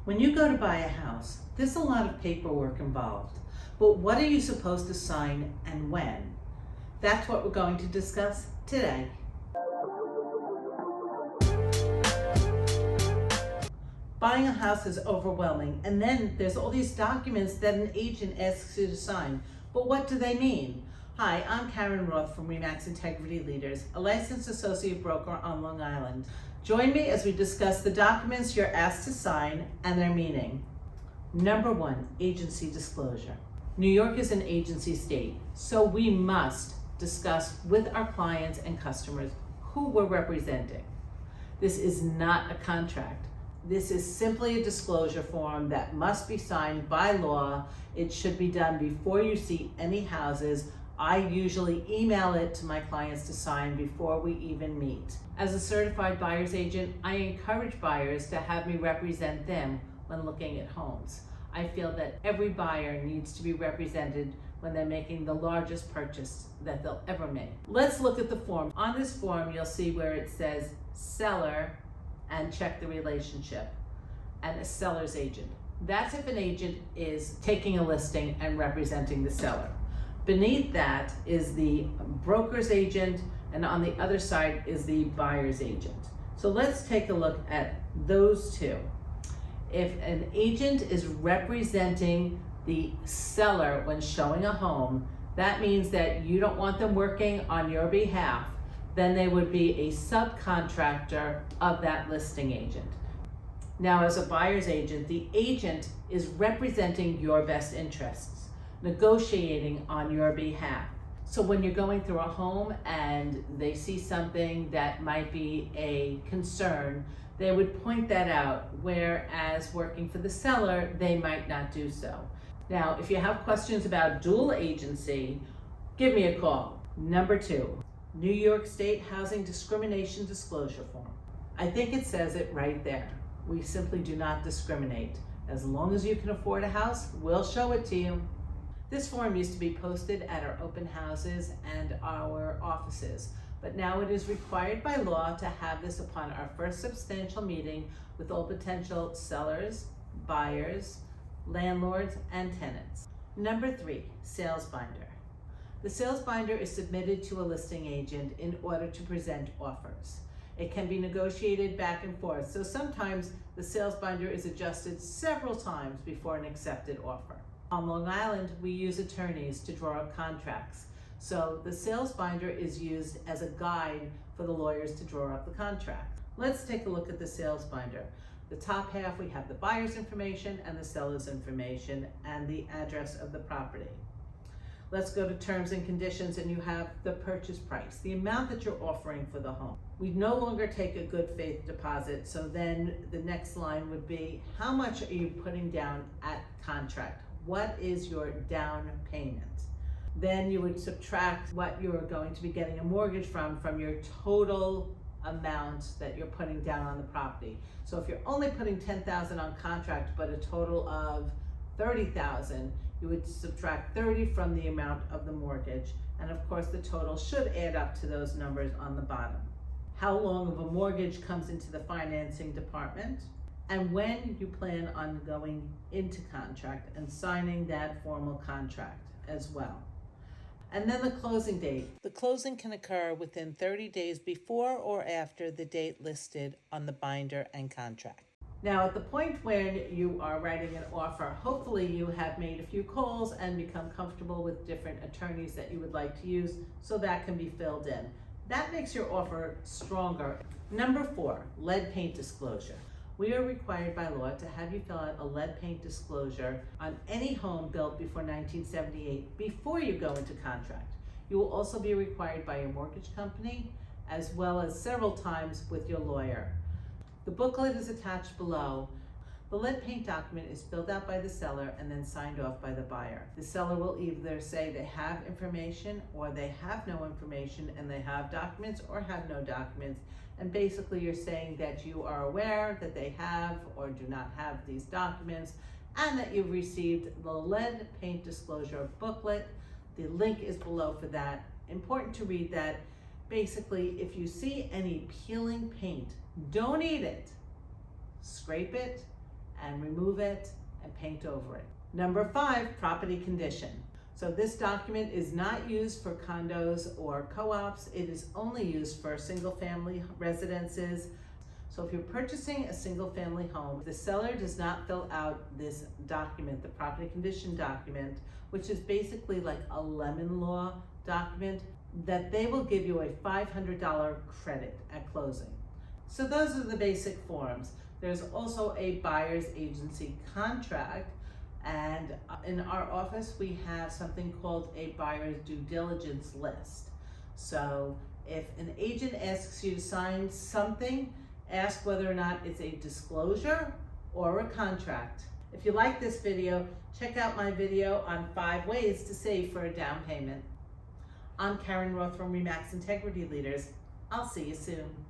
When you go to buy a house, there's a lot of paperwork involved. But what are you supposed to sign and when? That's what we're going to discuss today. Buying a house is overwhelming, and then there's all these documents that an agent asks you to sign. But what do they mean? Hi, I'm Karen Roth from RE/MAX Integrity Leaders, a licensed associate broker on Long Island. Join me as we discuss the documents you're asked to sign and their meaning. Number 1, agency disclosure. New York is an agency state, so we must discuss with our clients and customers who we're representing. This is not a contract. This is simply a disclosure form that must be signed by law. It should be done before you see any houses. I usually email it to my clients to sign before we even meet. As a certified buyer's agent, I encourage buyers to have me represent them when looking at homes. I feel that every buyer needs to be represented when they're making the largest purchase that they'll ever make. Let's look at the form. On this form, you'll see where it says seller and check the relationship and a seller's agent. That's if an agent is taking a listing and representing the seller. Beneath that is the broker's agent, and on the other side is the buyer's agent. So let's take a look at those two. If an agent is representing the seller when showing a home, that means that you don't want them working on your behalf. Then they would be a subcontractor of that listing agent. Now, as a buyer's agent, the agent is representing your best interests, negotiating on your behalf. So when you're going through a home and they see something that might be a concern, they would point that out, whereas working for the seller, they might not do so. Now, if you have questions about dual agency, give me a call. Number 2, New York State Housing Discrimination Disclosure Form. I think it says it right there. We simply do not discriminate. As long as you can afford a house, we'll show it to you. This form used to be posted at our open houses and our offices, but now it is required by law to have this upon our first substantial meeting with all potential sellers, buyers, landlords, and tenants. Number 3, sales binder. The sales binder is submitted to a listing agent in order to present offers. It can be negotiated back and forth, so sometimes the sales binder is adjusted several times before an accepted offer. On Long Island, we use attorneys to draw up contracts, so the sales binder is used as a guide for the lawyers to draw up the contract. Let's take a look at the sales binder. The top half, we have the buyer's information and the seller's information and the address of the property. Let's go to terms and conditions, and you have the purchase price, the amount that you're offering for the home. We no longer take a good faith deposit, so then the next line would be, how much are you putting down at contract? What is your down payment? Then you would subtract what you're going to be getting a mortgage from your total amount that you're putting down on the property. So if you're only putting $10,000 on contract but a total of $30,000, you would subtract 30 from the amount of the mortgage, and of course the total should add up to those numbers on the bottom. How long of a mortgage comes into the financing department, and when you plan on going into contract and signing that formal contract as well. And then the closing date. The closing can occur within 30 days before or after the date listed on the binder and contract. Now, at the point when you are writing an offer, hopefully you have made a few calls and become comfortable with different attorneys that you would like to use, so that can be filled in. That makes your offer stronger. Number 4, lead paint disclosure. We are required by law to have you fill out a lead paint disclosure on any home built before 1978 before you go into contract. You will also be required by your mortgage company, as well as several times with your lawyer. The booklet is attached below. The lead paint document is filled out by the seller and then signed off by the buyer. The seller will either say they have information or they have no information, and they have documents or have no documents. And basically you're saying that you are aware that they have or do not have these documents, and that you've received the lead paint disclosure booklet. The link is below for that. Important to read that. Basically, if you see any peeling paint, don't eat it. Scrape it and remove it and paint over it. Number 5, property condition. So this document is not used for condos or co-ops. It is only used for single family residences. So if you're purchasing a single family home, the seller does not fill out this document, the property condition document, which is basically like a lemon law document, that they will give you a $500 credit at closing. So those are the basic forms. There's also a buyer's agency contract, and in our office we have something called a buyer's due diligence list. So if an agent asks you to sign something, ask whether or not it's a disclosure or a contract. If you like this video, check out my video on 5 ways to save for a down payment. I'm Karen Roth from RE/MAX Integrity Leaders. I'll see you soon.